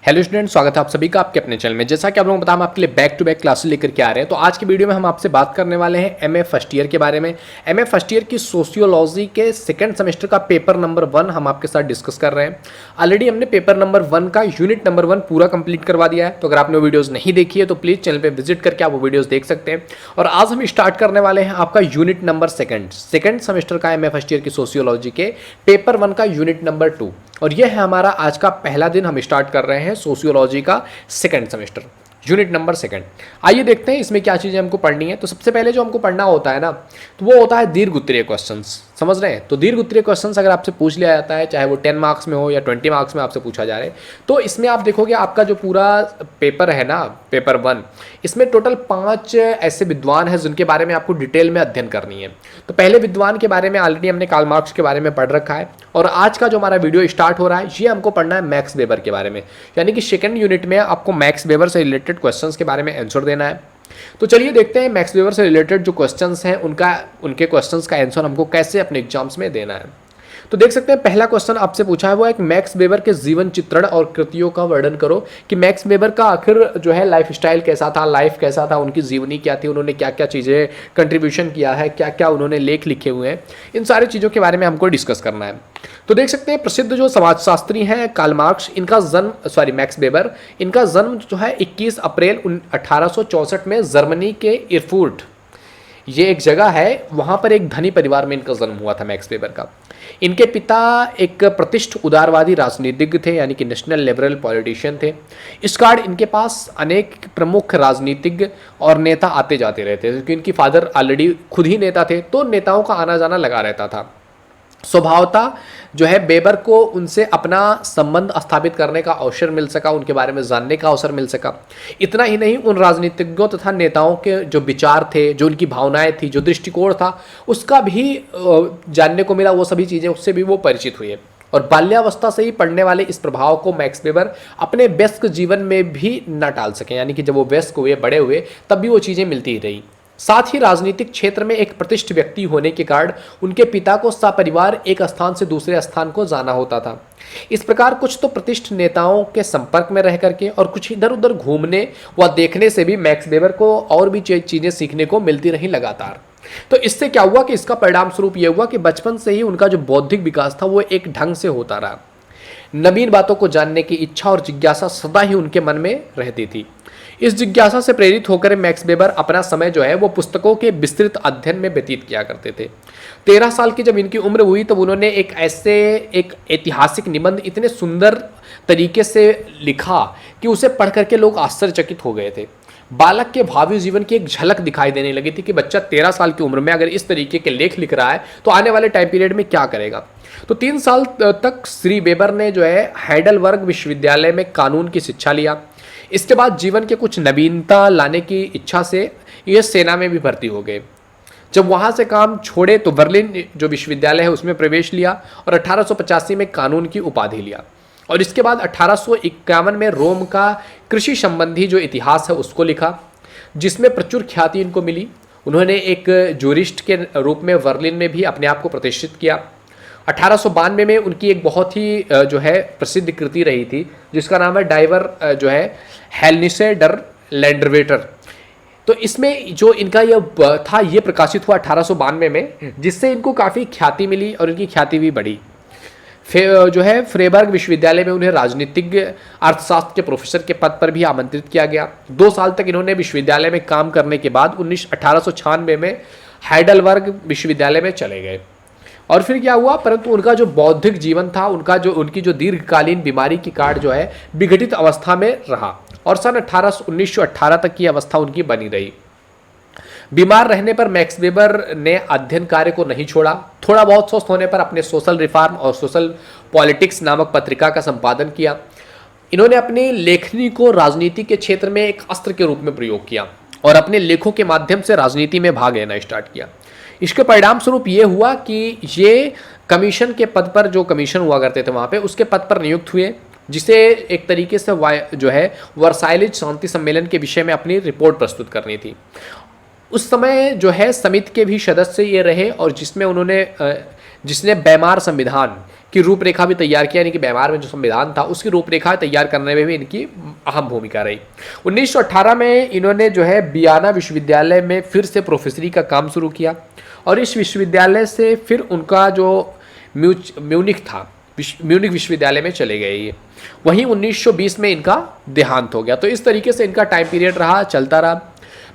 Hello student, स्वागत है आप सभी का आपके अपने चैनल में। जैसा कि आप लोगों को पता, हम आपके लिए बैक टू बैक क्लासेस लेकर के आ रहे हैं। तो आज की वीडियो में हम आपसे बात करने वाले हैं एमए फर्स्ट ईयर के बारे में। एमए फर्स्ट ईयर की सोशियोलॉजी के सेकंड सेमेस्टर का पेपर नंबर 1 हम आपके साथ डिस्कस कर रहे हैं। ऑलरेडी हमने पेपर नंबर 1 का यूनिट नंबर 1 पूरा कंप्लीट करवा दिया है। तो अगर आपने वो वीडियोज़ नहीं देखी है तो प्लीज़ चैनल पर विजिट करके आप वो वीडियोज़ देख सकते हैं। और आज हम स्टार्ट करने वाले हैं आपका यूनिट नंबर सेकंड सेमेस्टर का एमए फर्स्ट ईयर की सोशियोलॉजी के पेपर 1 का यूनिट नंबर 2। और यह है हमारा आज का पहला दिन। हम स्टार्ट कर रहे हैं सोशियोलॉजी का second semester unit number second. आइए देखते हैं इसमें क्या चीज़ें हमको पढ़नी है। तो सबसे पहले जो हमको पढ़ना होता है ना, तो वो होता है दीर्घ उत्तरीय क्वेश्चंस। समझ रहे हैं? तो दीर्घ उत्तरीय क्वेश्चंस अगर आपसे पूछ लिया जाता है, चाहे वो 10 मार्क्स में हो या 20 मार्क्स में आपसे पूछा जा रहा है, तो इसमें आप देखोगे आपका जो पूरा पेपर है ना, पेपर 1, इसमें टोटल 5 ऐसे विद्वान हैं जिनके बारे में आपको डिटेल में अध्ययन करनी है। तो पहले विद्वान के बारे में ऑलरेडी हमने कार्ल मार्क्स के बारे में पढ़ रखा है। और आज का जो हमारा वीडियो स्टार्ट हो रहा है, ये हमको पढ़ना है मैक्स वेबर के बारे में। यानी कि सेकंड यूनिट में आपको मैक्स वेबर से रिलेटेड क्वेश्चंस के बारे में आंसर देना है। तो चलिए देखते हैं मैक्स वेबर से रिलेटेड जो क्वेश्चंस हैं उनके क्वेश्चंस का आंसर हमको कैसे अपने एग्जाम्स में देना है। तो देख सकते हैं पहला क्वेश्चन आपसे पूछा है वो है कि मैक्स वेबर के जीवन चित्रण और कृतियों का वर्णन करो। कि मैक्स वेबर का आखिर जो है लाइफ स्टाइल कैसा था, लाइफ कैसा था, उनकी जीवनी क्या थी, उन्होंने क्या क्या चीज़ें कंट्रीब्यूशन किया है, क्या क्या उन्होंने लेख लिखे हुए हैं, इन सारी चीज़ों के बारे में हमको डिस्कस करना है। तो देख सकते हैं प्रसिद्ध जो समाजशास्त्री हैं कार्ल मार्क्स, मैक्स वेबर, इनका जन्म जो है 21 अप्रैल 1864 में जर्मनी के इरफुर्ट, ये एक जगह है, वहाँ पर एक धनी परिवार में इनका जन्म हुआ था मैक्स वेबर का। इनके पिता एक प्रतिष्ठित उदारवादी राजनीतिज्ञ थे, यानी कि नेशनल लिबरल पॉलिटिशियन थे। इस कारण इनके पास अनेक प्रमुख राजनीतिज्ञ और नेता आते जाते रहते थे, क्योंकि इनकी फादर ऑलरेडी खुद ही नेता थे, तो नेताओं का आना जाना लगा रहता था। स्वभावतः जो है बेबर को उनसे अपना संबंध स्थापित करने का अवसर मिल सका, उनके बारे में जानने का अवसर मिल सका। इतना ही नहीं, उन राजनीतिज्ञों तथा नेताओं के जो विचार थे, जो उनकी भावनाएं थी, जो दृष्टिकोण था, उसका भी जानने को मिला। वो सभी चीज़ें उससे भी वो परिचित हुए। और बाल्यावस्था से ही पढ़ने वाले इस प्रभाव को मैक्स वेबर अपने व्यस्क जीवन में भी न टाल सके, यानी कि जब वो व्यस्क हुए, बड़े हुए, तब भी वो चीज़ें मिलती ही रही। साथ ही राजनीतिक क्षेत्र में एक प्रतिष्ठित व्यक्ति होने के कारण उनके पिता को सपरिवार एक स्थान से दूसरे स्थान को जाना होता था। इस प्रकार कुछ तो प्रतिष्ठित नेताओं के संपर्क में रह करके और कुछ इधर उधर घूमने व देखने से भी मैक्स वेबर को और भी चीज़ें सीखने को मिलती रही लगातार। तो इससे क्या हुआ कि इसका परिणाम स्वरूप यह हुआ कि बचपन से ही उनका जो बौद्धिक विकास था वो एक ढंग से होता रहा। नवीन बातों को जानने की इच्छा और जिज्ञासा सदा ही उनके मन में रहती थी। इस जिज्ञासा से प्रेरित होकर मैक्स वेबर अपना समय जो है वो पुस्तकों के विस्तृत अध्ययन में व्यतीत किया करते थे। 13 साल की जब इनकी उम्र हुई तब उन्होंने एक ऐतिहासिक निबंध इतने सुंदर तरीके से लिखा कि उसे पढ़ करके लोग आश्चर्यचकित हो गए थे। बालक के भावी जीवन की एक झलक दिखाई देने लगी थी कि बच्चा 13 साल की उम्र में अगर इस तरीके के लेख लिख रहा है तो आने वाले टाइम पीरियड में क्या करेगा। तो 3 साल तक श्री वेबर ने जो है हाइडेलबर्ग विश्वविद्यालय में कानून की शिक्षा लिया। इसके बाद जीवन के कुछ नवीनता लाने की इच्छा से ये सेना में भी भर्ती हो गए। जब वहाँ से काम छोड़े तो बर्लिन जो विश्वविद्यालय है उसमें प्रवेश लिया और 1885 में कानून की उपाधि लिया। और इसके बाद 1851 में रोम का कृषि संबंधी जो इतिहास है उसको लिखा, जिसमें प्रचुर ख्याति इनको मिली। उन्होंने एक जूरिस्ट के रूप में बर्लिन में भी अपने आप को प्रतिष्ठित किया। 1892 में उनकी एक बहुत ही जो है प्रसिद्ध कृति रही थी, जिसका नाम है डाइवर जो है हेलनिसे डर लैंडरवेटर। तो इसमें जो इनका ये था ये प्रकाशित हुआ 1892 में, जिससे इनको काफ़ी ख्याति मिली और इनकी ख्याति भी बढ़ी। जो है फ्रेबर्ग विश्वविद्यालय में उन्हें राजनीतिज्ञ अर्थशास्त्र के प्रोफेसर के पद पर भी आमंत्रित किया गया। 2 साल तक इन्होंने विश्वविद्यालय में काम करने के बाद 1896 में हाइडेलबर्ग विश्वविद्यालय में चले गए। और फिर क्या हुआ, परंतु उनका जो बौद्धिक जीवन था, उनकी जो दीर्घकालीन बीमारी की कार्ड जो है विघटित अवस्था में रहा और सन 1918 तक की अवस्था उनकी बनी रही। बीमार रहने पर मैक्स वेबर ने अध्ययन कार्य को नहीं छोड़ा। थोड़ा बहुत स्वस्थ होने पर अपने सोशल रिफॉर्म और सोशल पॉलिटिक्स नामक पत्रिका का संपादन किया। इन्होंने अपनी लेखनी को राजनीति के क्षेत्र में एक अस्त्र के रूप में प्रयोग किया और अपने लेखों के माध्यम से राजनीति में भाग लेना स्टार्ट किया। इसके परिणाम स्वरूप ये हुआ कि ये कमीशन के पद पर, जो कमीशन हुआ करते थे वहाँ पे, उसके पद पर नियुक्त हुए, जिसे एक तरीके से जो है वर्साइलेज शांति सम्मेलन के विषय में अपनी रिपोर्ट प्रस्तुत करनी थी। उस समय जो है समिति के भी सदस्य ये रहे और जिसने बैमार संविधान की रूपरेखा भी तैयार किया, यानी कि म्यांमार में जो संविधान था उसकी रूपरेखा तैयार करने में भी इनकी अहम भूमिका रही। 1918 में इन्होंने जो है वियना विश्वविद्यालय में फिर से प्रोफेसरी का काम शुरू किया और इस विश्वविद्यालय से फिर उनका जो म्यूनिख विश्वविद्यालय में चले गए ये। वहीं 1920 में इनका देहांत हो गया। तो इस तरीके से इनका टाइम पीरियड रहा, चलता रहा।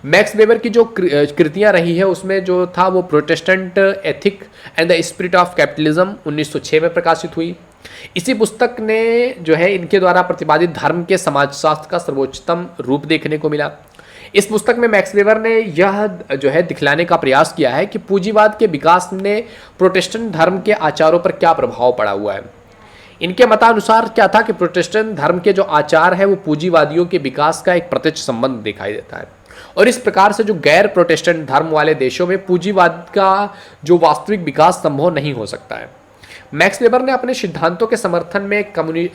मैक्स वेबर की जो कृतियां रही है उसमें जो था वो Protestant ethic and the spirit of capitalism 1906 में प्रकाशित हुई। इसी पुस्तक ने जो है इनके द्वारा प्रतिपादित धर्म के समाजशास्त्र का सर्वोच्चतम रूप देखने को मिला। इस पुस्तक में मैक्स वेबर ने यह जो है दिखलाने का प्रयास किया है कि पूंजीवाद के विकास ने प्रोटेस्टेंट धर्म के आचारों पर क्या प्रभाव पड़ा हुआ है। इनके मतानुसार क्या था कि प्रोटेस्टेंट धर्म के जो आचार है वो पूंजीवादियों के विकास का एक प्रत्यक्ष संबंध दिखाई देता है और इस प्रकार से जो गैर प्रोटेस्टेंट धर्म वाले देशों में पूंजीवाद का जो वास्तविक विकास संभव नहीं हो सकता है। मैक्स वेबर ने अपने सिद्धांतों के समर्थन में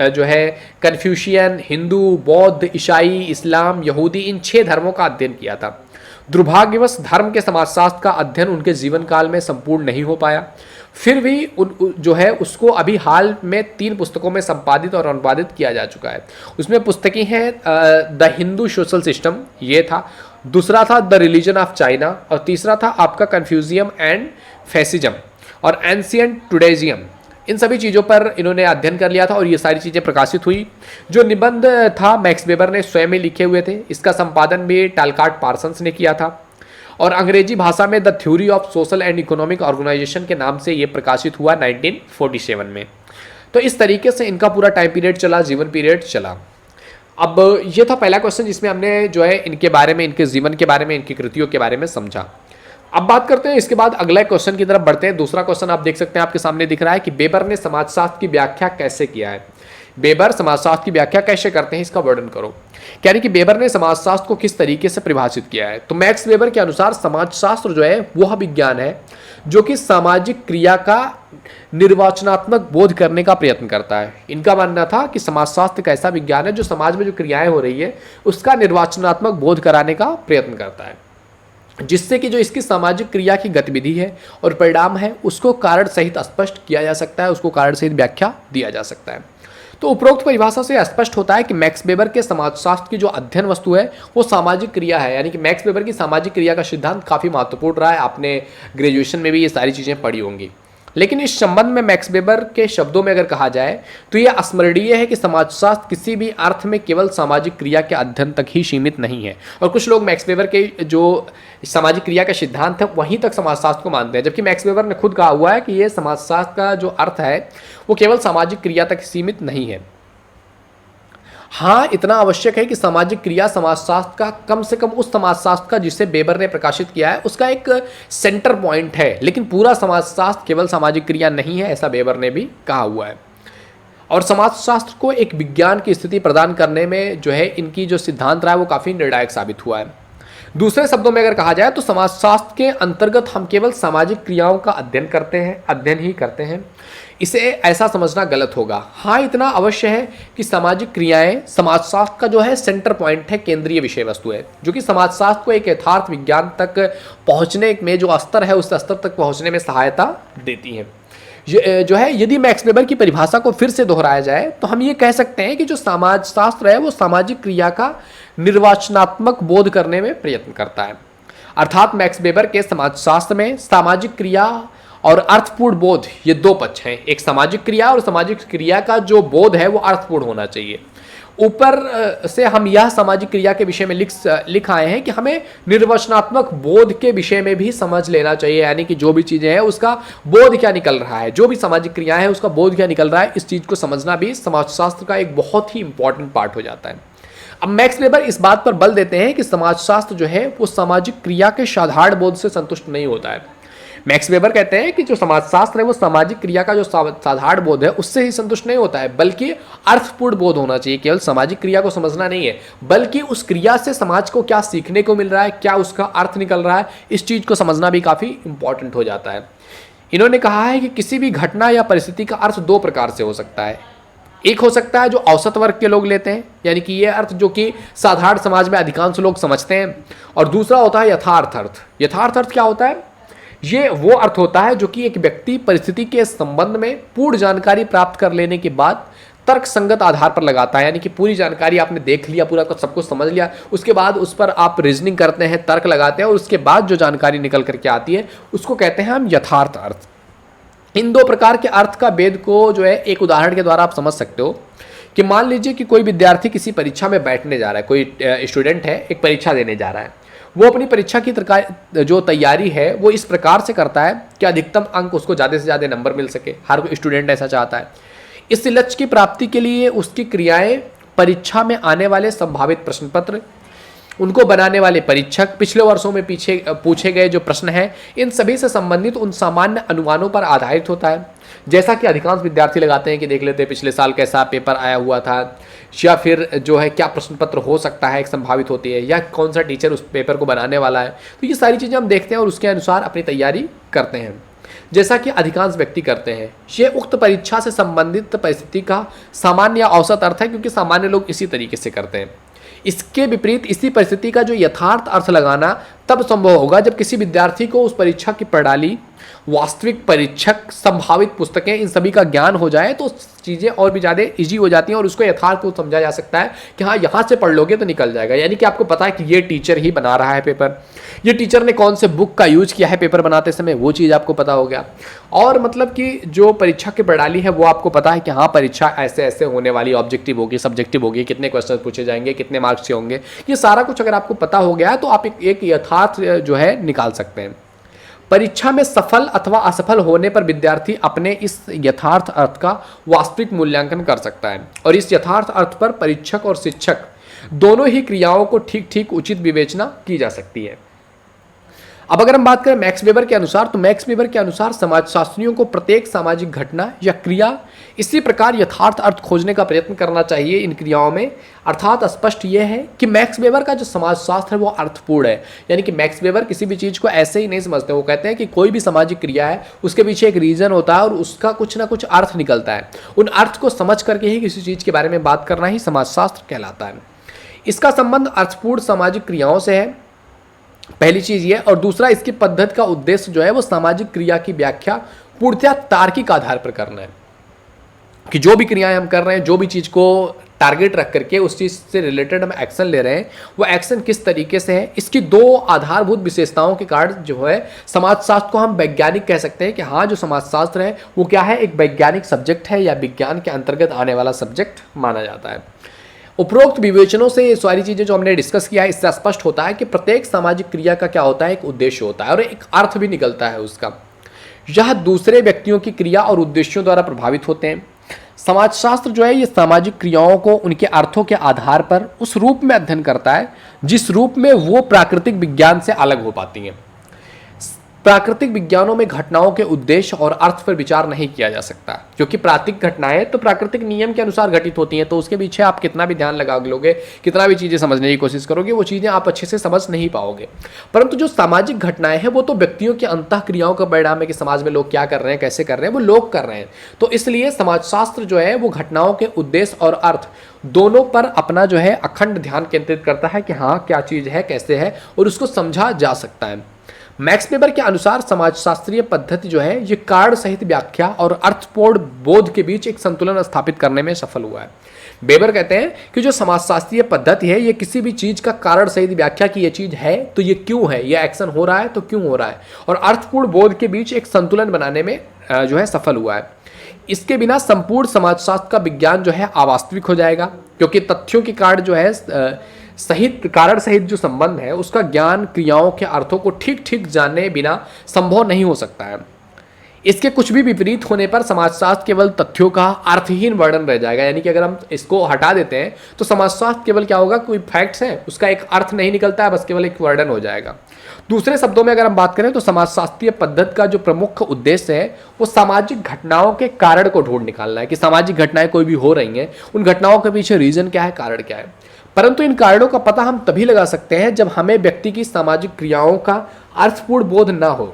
जो है कन्फ्यूशियन, हिंदू, बौद्ध, ईसाई, इस्लाम, यहूदी इन 6 धर्मों का अध्ययन किया था। दुर्भाग्यवश धर्म के समाजशास्त्र का अध्ययन उनके जीवन काल में संपूर्ण नहीं हो पाया। फिर भी जो है उसको अभी हाल में 3 पुस्तकों में संपादित और अनुवादित किया जा चुका है। उसमें पुस्तकें हैं द हिंदू सोशल सिस्टम, ये था। दूसरा था द रिलीजन ऑफ चाइना और तीसरा था आपका कन्फ्यूजियम एंड फैसिज्म और एंशिएंट टुडेजियम। इन सभी चीज़ों पर इन्होंने अध्ययन कर लिया था और ये सारी चीज़ें प्रकाशित हुई। जो निबंध था मैक्स वेबर ने स्वयं ही लिखे हुए थे। इसका संपादन भी टालकाट पार्सन्स ने किया था और अंग्रेजी भाषा में the theory of social and economic organization के नाम से ये प्रकाशित हुआ 1947 में। तो इस तरीके से इनका पूरा टाइम पीरियड चला, जीवन पीरियड चला। अब ये था पहला क्वेश्चन जिसमें हमने जो है इनके बारे में, इनके जीवन के बारे में, इनकी कृतियों के बारे में समझा। अब बात करते हैं इसके बाद अगला क्वेश्चन की तरफ बढ़ते हैं। दूसरा क्वेश्चन आप देख सकते हैं आपके सामने दिख रहा है कि वेबर ने समाजशास्त्र की व्याख्या कैसे किया है। वेबर समाजशास्त्र की व्याख्या कैसे करते हैं इसका वर्णन करो। यानी कि वेबर ने समाजशास्त्र को किस तरीके से परिभाषित किया है। तो मैक्स वेबर के अनुसार समाजशास्त्र जो है वह विज्ञान है जो कि सामाजिक क्रिया का निर्वाचनात्मक बोध करने का प्रयत्न करता है। इनका मानना था कि समाजशास्त्र एक ऐसा विज्ञान है जो समाज में जो क्रियाएं हो रही है उसका निर्वाचनात्मक बोध कराने का प्रयत्न करता है, जिससे कि जो इसकी सामाजिक क्रिया की गतिविधि है और परिणाम है उसको कारण सहित स्पष्ट किया जा सकता है, उसको कारण सहित व्याख्या दिया जा सकता है। तो उपरोक्त परिभाषा से स्पष्ट होता है कि मैक्स वेबर के समाजशास्त्र की जो अध्ययन वस्तु है वो सामाजिक क्रिया है। यानी कि मैक्स वेबर की सामाजिक क्रिया का सिद्धांत काफ़ी महत्वपूर्ण रहा है। आपने ग्रेजुएशन में भी ये सारी चीज़ें पढ़ी होंगी। लेकिन इस संबंध में मैक्स वेबर के शब्दों में अगर कहा जाए तो यह स्मरणीय है कि समाजशास्त्र किसी भी अर्थ में केवल सामाजिक क्रिया के अध्ययन तक ही सीमित नहीं है। और कुछ लोग मैक्स वेबर के जो सामाजिक क्रिया का सिद्धांत है वहीं तक समाजशास्त्र को मानते हैं, जबकि मैक्स वेबर ने खुद कहा हुआ है कि यह समाजशास्त्र का जो अर्थ है वो केवल सामाजिक क्रिया तक सीमित नहीं है। हाँ, इतना आवश्यक है कि सामाजिक क्रिया समाजशास्त्र का कम से कम उस समाजशास्त्र का जिसे वेबर ने प्रकाशित किया है उसका एक सेंटर पॉइंट है, लेकिन पूरा समाजशास्त्र केवल सामाजिक क्रिया नहीं है, ऐसा वेबर ने भी कहा हुआ है। और समाजशास्त्र को एक विज्ञान की स्थिति प्रदान करने में जो है इनकी जो सिद्धांत रहा है वो काफ़ी निर्णायक साबित हुआ है। दूसरे शब्दों में अगर कहा जाए तो समाजशास्त्र के अंतर्गत हम केवल सामाजिक क्रियाओं का अध्ययन ही करते हैं। इसे ऐसा समझना गलत होगा। हाँ, इतना अवश्य है कि सामाजिक क्रियाएं समाजशास्त्र का जो है सेंटर पॉइंट है, केंद्रीय विषय वस्तु है, जो कि समाजशास्त्र को एक यथार्थ विज्ञान तक पहुंचने में जो स्तर है उस स्तर तक पहुंचने में सहायता देती है। जो है यदि मैक्स वेबर की परिभाषा को फिर से दोहराया जाए तो हम ये कह सकते हैं कि जो समाजशास्त्र है वो सामाजिक क्रिया का निर्वाचनात्मक बोध करने में प्रयत्न करता है। अर्थात मैक्स वेबर के समाजशास्त्र में सामाजिक क्रिया और अर्थपूर्ण बोध ये 2 पक्ष हैं। एक सामाजिक क्रिया और सामाजिक क्रिया का जो बोध है वो अर्थपूर्ण होना चाहिए। ऊपर से हम यह सामाजिक क्रिया के विषय में लिख आए हैं कि हमें निर्वचनात्मक बोध के विषय में भी समझ लेना चाहिए, यानी कि जो भी चीज़ें हैं उसका बोध क्या निकल रहा है, जो भी सामाजिक क्रिया है उसका बोध क्या निकल रहा है, इस चीज़ को समझना भी समाजशास्त्र का एक बहुत ही इंपॉर्टेंट पार्ट हो जाता है। अब मैक्स वेबर इस बात पर बल देते हैं कि समाजशास्त्र जो है वो सामाजिक क्रिया के साधारण बोध से संतुष्ट नहीं होता है। मैक्स वेबर कहते हैं कि जो समाजशास्त्र है वो सामाजिक क्रिया का जो साधारण बोध है उससे ही संतुष्ट नहीं होता है, बल्कि अर्थपूर्ण बोध होना चाहिए। केवल सामाजिक क्रिया को समझना नहीं है, बल्कि उस क्रिया से समाज को क्या सीखने को मिल रहा है, क्या उसका अर्थ निकल रहा है, इस चीज़ को समझना भी काफ़ी इंपॉर्टेंट हो जाता है। इन्होंने कहा है कि किसी भी घटना या परिस्थिति का अर्थ 2 प्रकार से हो सकता है। एक हो सकता है जो औसत वर्ग के लोग लेते हैं, यानी कि ये अर्थ जो कि साधारण समाज में अधिकांश लोग समझते हैं, और दूसरा होता है यथार्थ अर्थ। यथार्थ अर्थ क्या होता है? ये वो अर्थ होता है जो कि एक व्यक्ति परिस्थिति के संबंध में पूर्ण जानकारी प्राप्त कर लेने के बाद तर्क संगत आधार पर लगाता है। यानी कि पूरी जानकारी आपने देख लिया, पूरा सब कुछ समझ लिया, उसके बाद उस पर आप रीजनिंग करते हैं, तर्क लगाते हैं, और उसके बाद जो जानकारी निकल करके आती है उसको कहते हैं हम यथार्थ अर्थ। इन दो प्रकार के अर्थ का भेद को जो है एक उदाहरण के द्वारा आप समझ सकते हो कि मान लीजिए कि कोई विद्यार्थी किसी परीक्षा में बैठने जा रहा है, कोई स्टूडेंट है, एक परीक्षा देने जा रहा है। वो अपनी परीक्षा की जो तैयारी है वो इस प्रकार से करता है कि अधिकतम अंक उसको ज़्यादा से ज़्यादा नंबर मिल सके। हर कोई स्टूडेंट ऐसा चाहता है। इस लक्ष्य की प्राप्ति के लिए उसकी क्रियाएं परीक्षा में आने वाले संभावित प्रश्न पत्र, उनको बनाने वाले परीक्षक, पिछले वर्षों में पीछे पूछे गए जो प्रश्न हैं, इन सभी से संबंधित उन सामान्य अनुमानों पर आधारित होता है। जैसा कि अधिकांश विद्यार्थी लगाते हैं कि देख लेते हैं पिछले साल कैसा पेपर आया हुआ था, या फिर जो है क्या प्रश्न पत्र हो सकता है, एक संभावित होती है, या कौन सा टीचर उस पेपर को बनाने वाला है। तो ये सारी चीज़ें हम देखते हैं और उसके अनुसार अपनी तैयारी करते हैं, जैसा कि अधिकांश व्यक्ति करते हैं। ये उक्त परीक्षा से संबंधित परिस्थिति का सामान्य या औसत अर्थ है, क्योंकि सामान्य लोग इसी तरीके से करते हैं। इसके विपरीत इसी परिस्थिति का जो यथार्थ अर्थ लगाना तब संभव होगा जब किसी विद्यार्थी को उस परीक्षा की प्रणाली, वास्तविक परीक्षक, संभावित पुस्तकें, इन सभी का ज्ञान हो जाए तो चीज़ें और भी ज़्यादा इजी हो जाती हैं और उसको यथार्थ को समझा जा सकता है कि हाँ यहाँ से पढ़ लोगे तो निकल जाएगा। यानी कि आपको पता है कि ये टीचर ही बना रहा है पेपर, ये टीचर ने कौन से बुक का यूज किया है पेपर बनाते समय, वो चीज़ आपको पता हो गया। और मतलब कि जो परीक्षा की प्रणाली है वो आपको पता है कि हाँ परीक्षा ऐसे ऐसे होने वाली, ऑब्जेक्टिव होगी, सब्जेक्टिव होगी, कितने क्वेश्चन पूछे जाएंगे, कितने मार्क्स के होंगे, ये सारा कुछ अगर आपको पता हो गया तो आप एक यथार्थ जो है निकाल सकते हैं। परीक्षा में सफल अथवा असफल होने पर विद्यार्थी अपने इस यथार्थ अर्थ का वास्तविक मूल्यांकन कर सकता है, और इस यथार्थ अर्थ पर परीक्षक और शिक्षक दोनों ही क्रियाओं को ठीक ठीक उचित विवेचना की जा सकती है। अब अगर हम बात करें मैक्स वेबर के अनुसार, तो मैक्स वेबर के अनुसार समाजशास्त्रियों को प्रत्येक सामाजिक घटना या क्रिया इसी प्रकार यथार्थ अर्थ खोजने का प्रयत्न करना चाहिए इन क्रियाओं में। अर्थात स्पष्ट यह है कि मैक्स वेबर का जो समाजशास्त्र है वो अर्थपूर्ण है। यानी कि मैक्स वेबर किसी भी चीज़ को ऐसे ही नहीं समझते। वो कहते हैं कि कोई भी सामाजिक क्रिया है उसके पीछे एक रीजन होता है और उसका कुछ ना कुछ अर्थ निकलता है। उन अर्थ को समझ करके ही किसी चीज़ के बारे में बात करना ही समाजशास्त्र कहलाता है। इसका संबंध अर्थपूर्ण सामाजिक क्रियाओं से है, पहली चीज ये। और दूसरा, इसकी पद्धति का उद्देश्य जो है वो सामाजिक क्रिया की व्याख्या पूर्णतः तार्किक आधार पर करना है, कि जो भी क्रियाएं हम कर रहे हैं, जो भी चीज को टारगेट रख करके उस चीज से रिलेटेड हम एक्शन ले रहे हैं, वो एक्शन किस तरीके से है। इसकी दो आधारभूत विशेषताओं के कारण जो है समाजशास्त्र को हम वैज्ञानिक कह सकते हैं कि हाँ जो समाजशास्त्र है वो क्या है, एक वैज्ञानिक सब्जेक्ट है या विज्ञान के अंतर्गत आने वाला सब्जेक्ट माना जाता है। उपरोक्त विवेचनों से ये सारी चीज़ें जो हमने डिस्कस किया है इससे स्पष्ट होता है कि प्रत्येक सामाजिक क्रिया का क्या होता है, एक उद्देश्य होता है और एक अर्थ भी निकलता है उसका। यह दूसरे व्यक्तियों की क्रिया और उद्देश्यों द्वारा प्रभावित होते हैं। समाजशास्त्र जो है ये सामाजिक क्रियाओं को उनके अर्थों के आधार पर उस रूप में अध्ययन करता है जिस रूप में वो प्राकृतिक विज्ञान से अलग हो पाती हैं। प्राकृतिक विज्ञानों में घटनाओं के उद्देश्य और अर्थ पर विचार नहीं किया जा सकता, क्योंकि प्राकृतिक घटनाएं तो प्राकृतिक नियम के अनुसार घटित होती हैं, तो उसके पीछे आप कितना भी ध्यान लगा लोगे, कितना भी चीज़ें समझने की कोशिश करोगे, वो चीज़ें आप अच्छे से समझ नहीं पाओगे। परंतु जो सामाजिक घटनाएं हैं वो तो व्यक्तियों की अंतः क्रियाओं का परिणाम है कि समाज में लोग क्या कर रहे हैं, कैसे कर रहे हैं, वो लोग कर रहे हैं। तो इसलिए समाजशास्त्र जो है वो घटनाओं के उद्देश्य और अर्थ दोनों पर अपना जो है अखंड ध्यान केंद्रित करता है कि हाँ क्या चीज़ है, कैसे है, और उसको समझा जा सकता है। मैक्स वेबर के अनुसार समाजशास्त्रीय पद्धति जो है ये कारण सहित व्याख्या और अर्थपूर्ण बोध के बीच एक संतुलन स्थापित करने में सफल हुआ है। वेबर कहते हैं कि जो समाजशास्त्रीय पद्धति है ये किसी भी चीज का कारण सहित व्याख्या की ये चीज है तो ये क्यों है, ये एक्शन हो रहा है तो क्यों हो रहा है, और अर्थपूर्ण बोध के बीच एक संतुलन बनाने में जो है सफल हुआ है। इसके बिना संपूर्ण समाजशास्त्र का विज्ञान जो है अवास्तविक हो जाएगा, क्योंकि तथ्यों के कारण जो है सहित कारण सहित जो संबंध है उसका ज्ञान क्रियाओं के अर्थों को ठीक ठीक जानने बिना संभव नहीं हो सकता है। इसके कुछ भी विपरीत होने पर समाजशास्त्र केवल तथ्यों का अर्थहीन वर्णन रह जाएगा। यानी कि अगर हम इसको हटा देते हैं तो समाजशास्त्र केवल क्या होगा, कोई फैक्ट्स है उसका एक अर्थ नहीं निकलता है, बस केवल एक वर्णन हो जाएगा। दूसरे शब्दों में अगर हम बात करें तो समाजशास्त्रीय पद्धति का जो प्रमुख उद्देश्य है वो सामाजिक घटनाओं के कारण को ढूंढ निकालना है, कि सामाजिक घटनाएं कोई भी हो रही हैं, उन घटनाओं के पीछे रीजन क्या है, कारण क्या है। परंतु इन कारणों का पता हम तभी लगा सकते हैं जब हमें व्यक्ति की सामाजिक क्रियाओं का अर्थपूर्ण बोध न हो।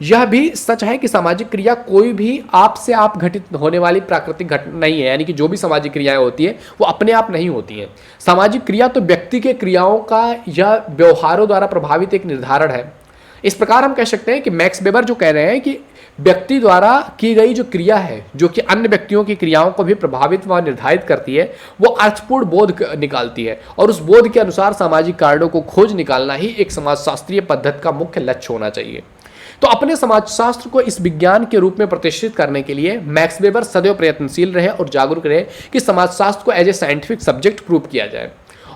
यह भी सच है कि सामाजिक क्रिया कोई भी आपसे आप घटित होने वाली प्राकृतिक घटना नहीं है। यानी कि जो भी सामाजिक क्रियाएं होती है वो अपने आप नहीं होती हैं। सामाजिक क्रिया तो व्यक्ति के क्रियाओं का या व्यवहारों द्वारा प्रभावित एक निर्धारण है, इस प्रकार हम कह सकते हैं कि मैक्स वेबर जो कह रहे हैं कि व्यक्ति द्वारा की गई जो क्रिया है जो कि अन्य व्यक्तियों की क्रियाओं को भी प्रभावित व निर्धारित करती है, वो अर्थपूर्ण बोध निकालती है और उस बोध के अनुसार सामाजिक कारणों को खोज निकालना ही एक समाजशास्त्रीय पद्धति का मुख्य लक्ष्य होना चाहिए। तो अपने समाजशास्त्र को इस विज्ञान के रूप में प्रतिष्ठित करने के लिए मैक्स वेबर सदैव प्रयत्नशील रहे और जागरूक रहे कि समाजशास्त्र को as a scientific subject prove किया जाए।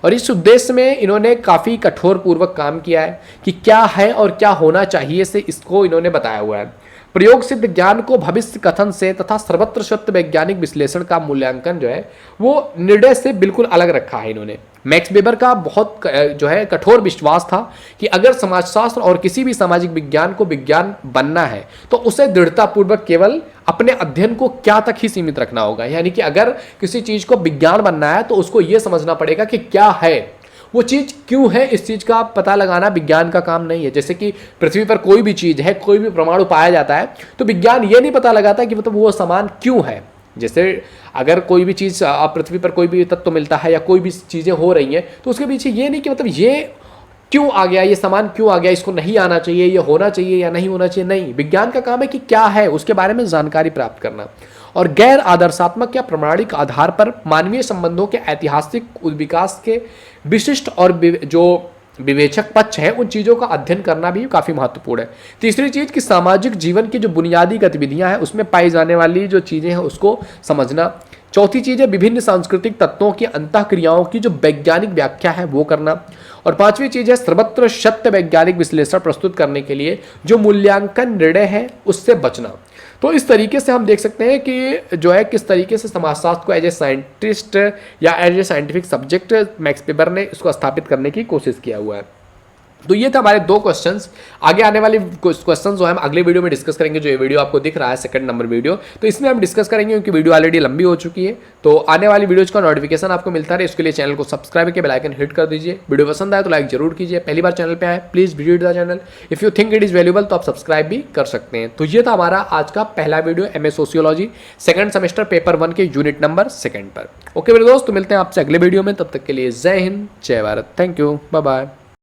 और इस उद्देश्य में इन्होंने काफ़ी कठोर पूर्वक काम किया है कि क्या है और क्या होना चाहिए से इसको इन्होंने बताया हुआ है। प्रयोग सिद्ध ज्ञान को भविष्य कथन से तथा सर्वत्र सत्य वैज्ञानिक विश्लेषण का मूल्यांकन जो है वो निर्णय से बिल्कुल अलग रखा है इन्होंने। मैक्स वेबर का बहुत जो है कठोर विश्वास था कि अगर समाजशास्त्र और किसी भी सामाजिक विज्ञान को विज्ञान बनना है तो उसे दृढ़तापूर्वक केवल अपने अध्ययन को क्या तक ही सीमित रखना होगा। यानी कि अगर किसी चीज को विज्ञान बनना है तो उसको यह समझना पड़ेगा कि क्या है, वो चीज क्यों है, इस चीज का पता लगाना विज्ञान का काम नहीं है। जैसे कि पृथ्वी पर कोई भी चीज है, कोई भी परमाणु पाया जाता है तो विज्ञान ये नहीं पता लगाता कि मतलब वो सामान क्यों है। जैसे अगर कोई भी चीज़ पृथ्वी पर कोई भी तत्व मिलता है या कोई भी चीज़ें हो रही हैं तो उसके पीछे ये नहीं कि मतलब ये क्यों आ गया, ये सामान क्यों आ गया, इसको नहीं आना चाहिए, ये होना चाहिए या नहीं होना चाहिए। नहीं, विज्ञान का काम है कि क्या है उसके बारे में जानकारी प्राप्त करना और गैर आदर्शात्मक या प्रमाणिक आधार पर मानवीय संबंधों के ऐतिहासिक विकास के विशिष्ट और जो विवेचक पक्ष है उन चीज़ों का अध्ययन करना भी काफ़ी महत्वपूर्ण है। तीसरी चीज़ कि सामाजिक जीवन की जो बुनियादी गतिविधियां हैं उसमें पाई जाने वाली जो चीज़ें हैं उसको समझना। चौथी चीज़ है विभिन्न सांस्कृतिक तत्वों की अंतःक्रियाओं की जो वैज्ञानिक व्याख्या है वो करना। और पांचवी चीज़ है सर्वत्र सत्य वैज्ञानिक विश्लेषण प्रस्तुत करने के लिए जो मूल्यांकन निर्णय है उससे बचना। तो इस तरीके से हम देख सकते हैं कि जो है किस तरीके से समाजशास्त्र को एज ए साइंटिस्ट या as a scientific subject Max Weber ने इसको स्थापित करने की कोशिश किया हुआ है। तो ये थे हमारे दो क्वेश्चंस। आगे आने वाली क्वेश्चंस जो हम अगले वीडियो में डिस्कस करेंगे। जो ये वीडियो आपको दिख रहा है सेकंड नंबर वीडियो, तो इसमें हम डिस्कस करेंगे क्योंकि वीडियो ऑलरेडी लंबी हो चुकी है। तो आने वाली वीडियोज का नोटिफिकेशन आपको मिलता रहे इसके लिए चैनल को सब्सक्राइब करके बेल आइकन हिट कर दीजिए। वीडियो पसंद आए तो लाइक जरूर कीजिए। पहली बार चैनल पर आए please visit the channel. If you think it is valuable तो आप सब्सक्राइब भी कर सकते हैं। तो ये था हमारा आज का पहला video MA sociology second semester paper 1 के यूनिट नंबर 2 पर। ओके मेरे दोस्त, तो मिलते हैं आपसे अगले वीडियो में। तब तक के लिए जय हिंद, जय Bharat, thank you, bye bye.